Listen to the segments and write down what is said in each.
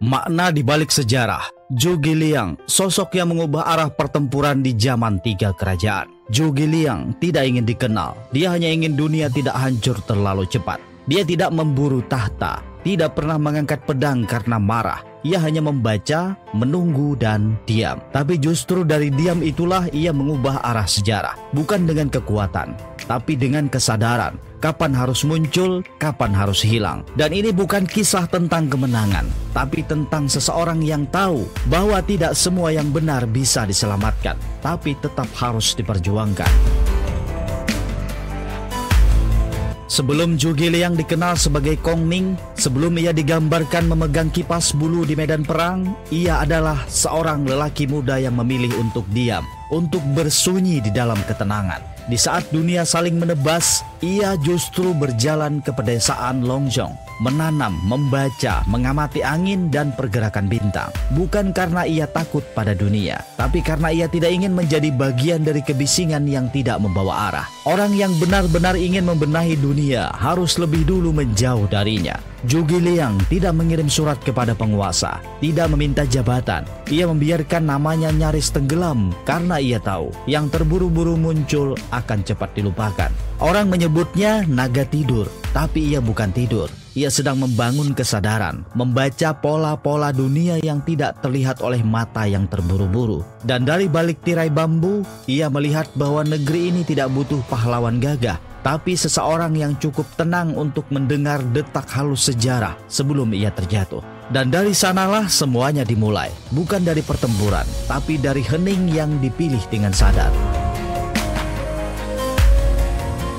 Makna di balik sejarah. Zhuge Liang, sosok yang mengubah arah pertempuran di zaman 3 kerajaan. Zhuge Liang tidak ingin dikenal. Dia hanya ingin dunia tidak hancur terlalu cepat. Dia tidak memburu tahta, tidak pernah mengangkat pedang karena marah. Ia hanya membaca, menunggu, dan diam. Tapi justru dari diam itulah ia mengubah arah sejarah. Bukan dengan kekuatan, tapi dengan kesadaran. Kapan harus muncul, kapan harus hilang. Dan ini bukan kisah tentang kemenangan, tapi tentang seseorang yang tahu bahwa tidak semua yang benar bisa diselamatkan, tapi tetap harus diperjuangkan. Sebelum Zhuge Liang dikenal sebagai Kong Ning, sebelum ia digambarkan memegang kipas bulu di medan perang, ia adalah seorang lelaki muda yang memilih untuk diam, untuk bersunyi di dalam ketenangan. Di saat dunia saling menebas, ia justru berjalan ke pedesaan Longzhong, menanam, membaca, mengamati angin dan pergerakan bintang. Bukan karena ia takut pada dunia, tapi karena ia tidak ingin menjadi bagian dari kebisingan yang tidak membawa arah. Orang yang benar-benar ingin membenahi dunia harus lebih dulu menjauh darinya. Zhuge Liang tidak mengirim surat kepada penguasa, tidak meminta jabatan. Ia membiarkan namanya nyaris tenggelam karena ia tahu yang terburu-buru muncul akan cepat dilupakan. Orang menyebutnya naga tidur, tapi ia bukan tidur. Ia sedang membangun kesadaran, membaca pola-pola dunia yang tidak terlihat oleh mata yang terburu-buru. Dan dari balik tirai bambu, ia melihat bahwa negeri ini tidak butuh pahlawan gagah, tapi seseorang yang cukup tenang untuk mendengar detak halus sejarah sebelum ia terjatuh. Dan dari sanalah semuanya dimulai, bukan dari pertempuran, tapi dari hening yang dipilih dengan sadar.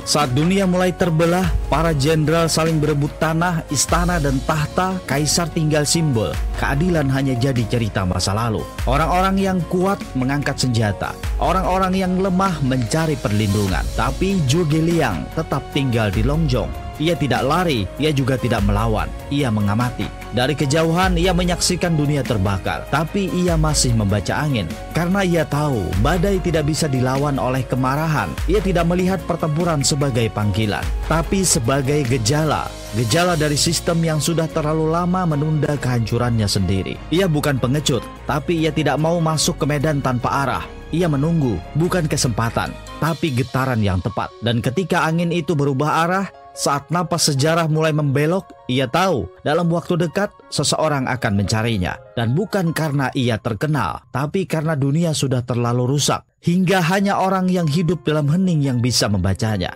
Saat dunia mulai terbelah, para jenderal saling berebut tanah, istana, dan tahta. Kaisar tinggal simbol. Keadilan hanya jadi cerita masa lalu. Orang-orang yang kuat mengangkat senjata. Orang-orang yang lemah mencari perlindungan. Tapi Zhuge Liang tetap tinggal di Longzhong. Ia tidak lari, ia juga tidak melawan. Ia mengamati. Dari kejauhan ia menyaksikan dunia terbakar, tapi ia masih membaca angin. Karena ia tahu badai tidak bisa dilawan oleh kemarahan. Ia tidak melihat pertempuran sebagai panggilan, tapi sebagai gejala. Gejala dari sistem yang sudah terlalu lama menunda kehancurannya sendiri. Ia bukan pengecut, tapi ia tidak mau masuk ke medan tanpa arah. Ia menunggu, bukan kesempatan, tapi getaran yang tepat. Dan ketika angin itu berubah arah, saat napas sejarah mulai membelok, ia tahu dalam waktu dekat seseorang akan mencarinya. Dan bukan karena ia terkenal, tapi karena dunia sudah terlalu rusak, hingga hanya orang yang hidup dalam hening yang bisa membacanya.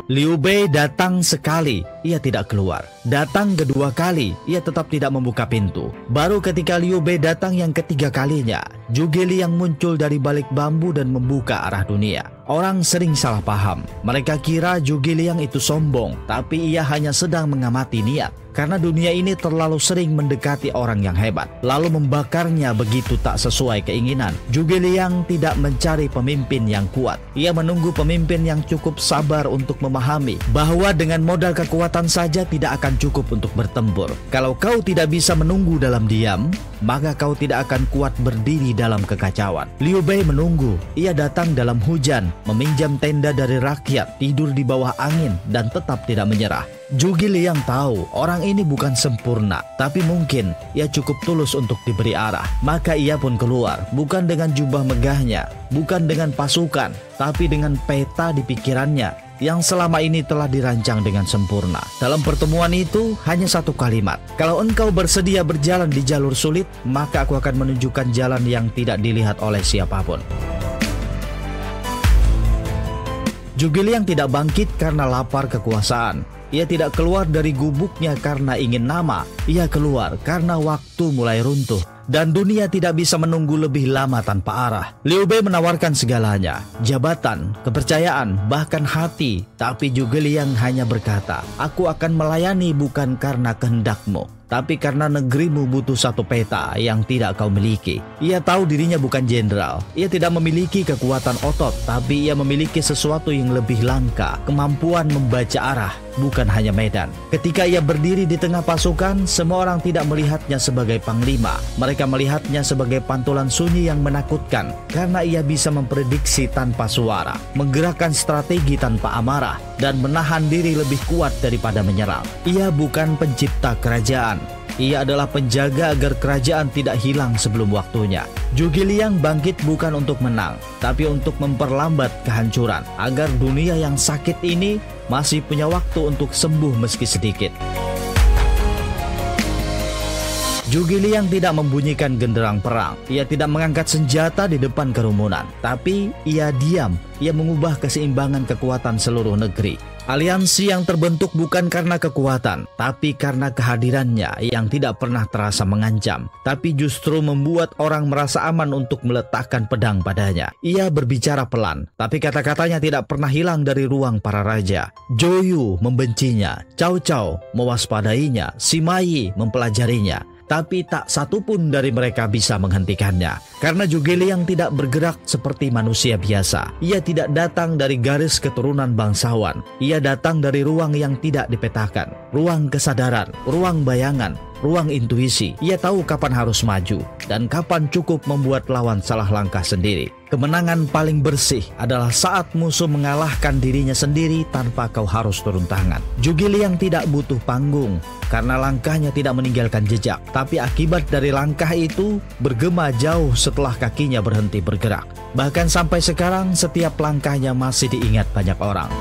Liu Bei datang sekali, ia tidak keluar. Datang kedua kali, ia tetap tidak membuka pintu. Baru ketika Liu Bei datang yang ketiga kalinya, Zhuge Liang muncul dari balik bambu dan membuka arah dunia. Orang sering salah paham. Mereka kira Zhuge Liang itu sombong, tapi ia hanya sedang mengamati niat. Karena dunia ini terlalu sering mendekati orang yang hebat, lalu membakarnya begitu tak sesuai keinginan. Zhuge Liang tidak mencari pemimpin yang kuat. Ia menunggu pemimpin yang cukup sabar untuk memahami bahwa dengan modal kekuatan saja tidak akan cukup untuk bertempur. Kalau kau tidak bisa menunggu dalam diam, maka kau tidak akan kuat berdiri dalam kekacauan. Liu Bei menunggu. Ia datang dalam hujan, meminjam tenda dari rakyat, tidur di bawah angin, dan tetap tidak menyerah. Zhuge Liang tahu orang ini bukan sempurna, tapi mungkin ia cukup tulus untuk diberi arah. Maka ia pun keluar, bukan dengan jubah megahnya, bukan dengan pasukan, tapi dengan peta di pikirannya yang selama ini telah dirancang dengan sempurna. Dalam pertemuan itu hanya satu kalimat, kalau engkau bersedia berjalan di jalur sulit, maka aku akan menunjukkan jalan yang tidak dilihat oleh siapapun. Zhuge Liang tidak bangkit karena lapar kekuasaan. Ia tidak keluar dari gubuknya karena ingin nama. Ia keluar karena waktu mulai runtuh. Dan dunia tidak bisa menunggu lebih lama tanpa arah. Liu Bei menawarkan segalanya, jabatan, kepercayaan, bahkan hati. Tapi Zhuge Liang hanya berkata, aku akan melayani bukan karena kehendakmu, tapi karena negerimu butuh satu peta yang tidak kau miliki. Ia tahu dirinya bukan jenderal. Ia tidak memiliki kekuatan otot, tapi ia memiliki sesuatu yang lebih langka, kemampuan membaca arah, bukan hanya medan. Ketika ia berdiri di tengah pasukan, semua orang tidak melihatnya sebagai panglima. Mereka melihatnya sebagai pantulan sunyi yang menakutkan, karena ia bisa memprediksi tanpa suara, menggerakkan strategi tanpa amarah, dan menahan diri lebih kuat daripada menyerang. Ia bukan pencipta kerajaan. Ia adalah penjaga agar kerajaan tidak hilang sebelum waktunya. Zhuge Liang bangkit bukan untuk menang, tapi untuk memperlambat kehancuran, agar dunia yang sakit ini masih punya waktu untuk sembuh meski sedikit. Zhuge Liang tidak membunyikan genderang perang. Ia tidak mengangkat senjata di depan kerumunan, tapi ia diam. Ia mengubah keseimbangan kekuatan seluruh negeri. Aliansi yang terbentuk bukan karena kekuatan, tapi karena kehadirannya yang tidak pernah terasa mengancam, tapi justru membuat orang merasa aman untuk meletakkan pedang padanya. Ia berbicara pelan, tapi kata-katanya tidak pernah hilang dari ruang para raja. Zhou Yu membencinya, Cao Cao mewaspadainya, Sima Yi mempelajarinya. Tapi tak satu pun dari mereka bisa menghentikannya. Karena Zhuge Liang tidak bergerak seperti manusia biasa. Ia tidak datang dari garis keturunan bangsawan. Ia datang dari ruang yang tidak dipetakan. Ruang kesadaran, ruang bayangan, ruang intuisi. Ia tahu kapan harus maju dan kapan cukup membuat lawan salah langkah sendiri. Kemenangan paling bersih adalah saat musuh mengalahkan dirinya sendiri tanpa kau harus turun tangan. Zhuge Liang tidak butuh panggung karena langkahnya tidak meninggalkan jejak, tapi akibat dari langkah itu bergema jauh setelah kakinya berhenti bergerak. Bahkan sampai sekarang setiap langkahnya masih diingat banyak orang.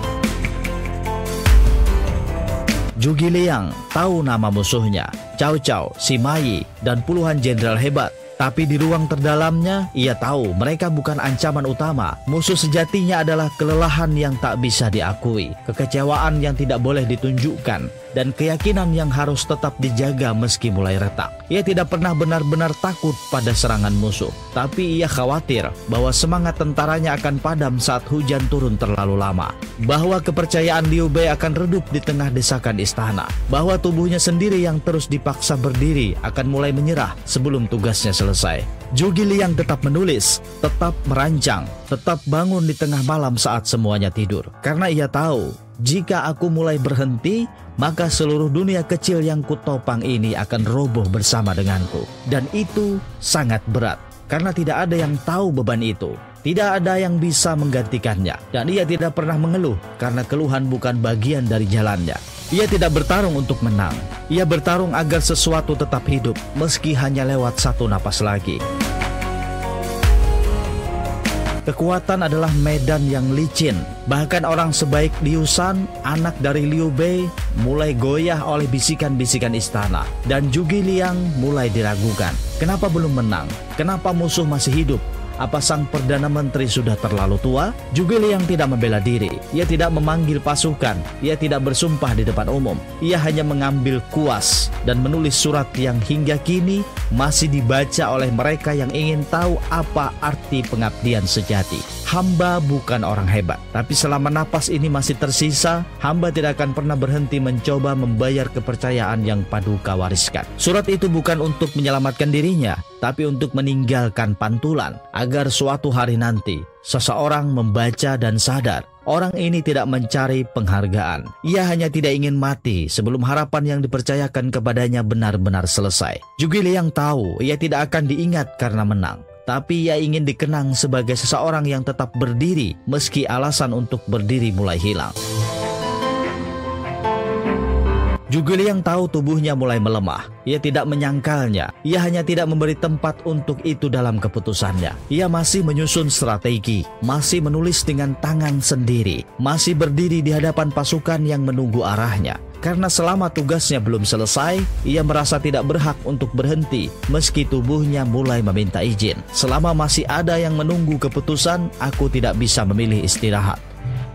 Zhuge Liang tahu nama musuhnya, Cao Cao, Sima Yi, dan puluhan jenderal hebat. Tapi di ruang terdalamnya, ia tahu mereka bukan ancaman utama. Musuh sejatinya adalah kelelahan yang tak bisa diakui, kekecewaan yang tidak boleh ditunjukkan, dan keyakinan yang harus tetap dijaga meski mulai retak. Ia tidak pernah benar-benar takut pada serangan musuh, tapi ia khawatir bahwa semangat tentaranya akan padam saat hujan turun terlalu lama, bahwa kepercayaan Liu Bei akan redup di tengah desakan istana, bahwa tubuhnya sendiri yang terus dipaksa berdiri akan mulai menyerah sebelum tugasnya selesai. Zhuge Liang tetap menulis, tetap merancang, tetap bangun di tengah malam saat semuanya tidur. Karena ia tahu, jika aku mulai berhenti, maka seluruh dunia kecil yang kutopang ini akan roboh bersama denganku. Dan itu sangat berat, karena tidak ada yang tahu beban itu. Tidak ada yang bisa menggantikannya. Dan ia tidak pernah mengeluh, karena keluhan bukan bagian dari jalannya. Ia tidak bertarung untuk menang. Ia bertarung agar sesuatu tetap hidup, meski hanya lewat satu napas lagi. Kekuatan adalah medan yang licin. Bahkan orang sebaik Liu Shan, anak dari Liu Bei, mulai goyah oleh bisikan-bisikan istana. Dan Zhuge Liang mulai diragukan. Kenapa belum menang? Kenapa musuh masih hidup? Apa sang Perdana Menteri sudah terlalu tua? Zhuge Liang tidak membela diri. Ia tidak memanggil pasukan. Ia tidak bersumpah di depan umum. Ia hanya mengambil kuas dan menulis surat yang hingga kini masih dibaca oleh mereka yang ingin tahu apa arti pengabdian sejati. Hamba bukan orang hebat, tapi selama napas ini masih tersisa, hamba tidak akan pernah berhenti mencoba membayar kepercayaan yang Paduka wariskan. Surat itu bukan untuk menyelamatkan dirinya, tapi untuk meninggalkan pantulan, agar suatu hari nanti seseorang membaca dan sadar. Orang ini tidak mencari penghargaan. Ia hanya tidak ingin mati sebelum harapan yang dipercayakan kepadanya benar-benar selesai. Zhuge Liang tahu ia tidak akan diingat karena menang, tapi ia ingin dikenang sebagai seseorang yang tetap berdiri meski alasan untuk berdiri mulai hilang. Zhuge Liang tahu tubuhnya mulai melemah. Ia tidak menyangkalnya. Ia hanya tidak memberi tempat untuk itu dalam keputusannya. Ia masih menyusun strategi, masih menulis dengan tangan sendiri, masih berdiri di hadapan pasukan yang menunggu arahnya. Karena selama tugasnya belum selesai, ia merasa tidak berhak untuk berhenti meski tubuhnya mulai meminta izin. Selama masih ada yang menunggu keputusan, aku tidak bisa memilih istirahat.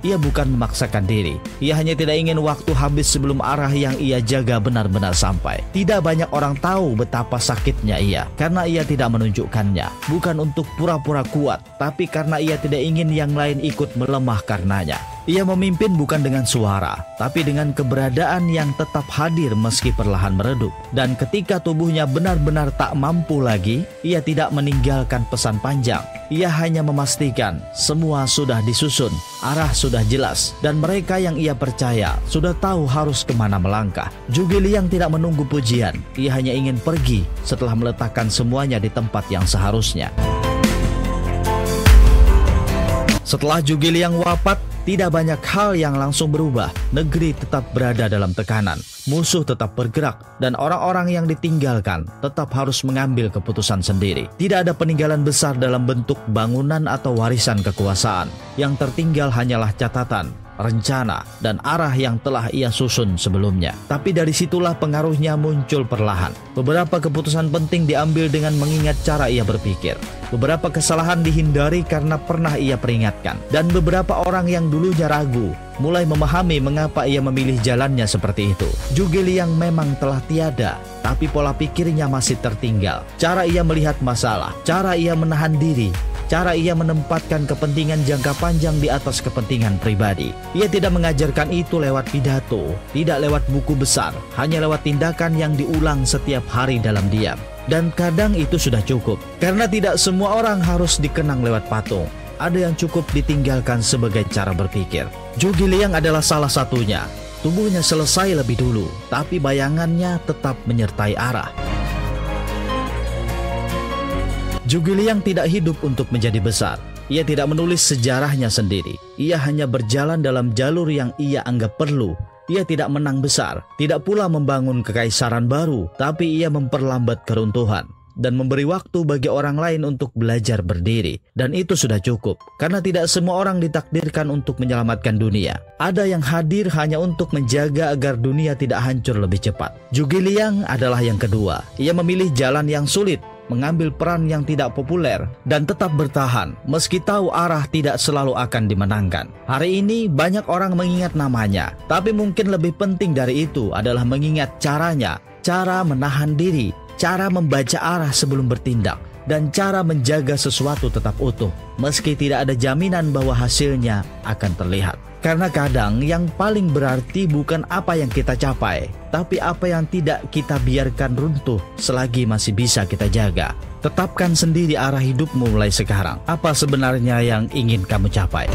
Ia bukan memaksakan diri. Ia hanya tidak ingin waktu habis sebelum arah yang ia jaga benar-benar sampai. Tidak banyak orang tahu betapa sakitnya ia, karena ia tidak menunjukkannya. Bukan untuk pura-pura kuat, tapi karena ia tidak ingin yang lain ikut melemah karenanya. Ia memimpin bukan dengan suara, tapi dengan keberadaan yang tetap hadir meski perlahan meredup. Dan ketika tubuhnya benar-benar tak mampu lagi, ia tidak meninggalkan pesan panjang. Ia hanya memastikan semua sudah disusun, arah sudah jelas, dan mereka yang ia percaya sudah tahu harus kemana melangkah. Zhuge Liang tidak menunggu pujian, ia hanya ingin pergi setelah meletakkan semuanya di tempat yang seharusnya. Setelah Zhuge Liang wafat, tidak banyak hal yang langsung berubah. Negeri tetap berada dalam tekanan, musuh tetap bergerak, dan orang-orang yang ditinggalkan tetap harus mengambil keputusan sendiri. Tidak ada peninggalan besar dalam bentuk bangunan atau warisan kekuasaan. Yang tertinggal hanyalah catatan, rencana, dan arah yang telah ia susun sebelumnya. Tapi dari situlah pengaruhnya muncul perlahan. Beberapa keputusan penting diambil dengan mengingat cara ia berpikir. Beberapa kesalahan dihindari karena pernah ia peringatkan. Dan beberapa orang yang dulunya ragu mulai memahami mengapa ia memilih jalannya seperti itu. Zhuge Liang memang telah tiada, tapi pola pikirnya masih tertinggal. Cara ia melihat masalah, cara ia menahan diri, cara ia menempatkan kepentingan jangka panjang di atas kepentingan pribadi. Ia tidak mengajarkan itu lewat pidato, tidak lewat buku besar, hanya lewat tindakan yang diulang setiap hari dalam diam. Dan kadang itu sudah cukup, karena tidak semua orang harus dikenang lewat patung. Ada yang cukup ditinggalkan sebagai cara berpikir. Zhuge Liang adalah salah satunya. Tubuhnya selesai lebih dulu, tapi bayangannya tetap menyertai arah. Zhuge Liang tidak hidup untuk menjadi besar. Ia tidak menulis sejarahnya sendiri. Ia hanya berjalan dalam jalur yang ia anggap perlu. Ia tidak menang besar, tidak pula membangun kekaisaran baru, tapi ia memperlambat keruntuhan dan memberi waktu bagi orang lain untuk belajar berdiri. Dan itu sudah cukup, karena tidak semua orang ditakdirkan untuk menyelamatkan dunia. Ada yang hadir hanya untuk menjaga agar dunia tidak hancur lebih cepat. Zhuge Liang adalah yang kedua. Ia memilih jalan yang sulit, mengambil peran yang tidak populer, dan tetap bertahan meski tahu arah tidak selalu akan dimenangkan. Hari ini banyak orang mengingat namanya, tapi mungkin lebih penting dari itu adalah mengingat caranya, cara menahan diri, cara membaca arah sebelum bertindak, dan cara menjaga sesuatu tetap utuh meski tidak ada jaminan bahwa hasilnya akan terlihat. Karena kadang yang paling berarti bukan apa yang kita capai, tapi apa yang tidak kita biarkan runtuh selagi masih bisa kita jaga. Tetapkan sendiri arah hidupmu mulai sekarang. Apa sebenarnya yang ingin kamu capai?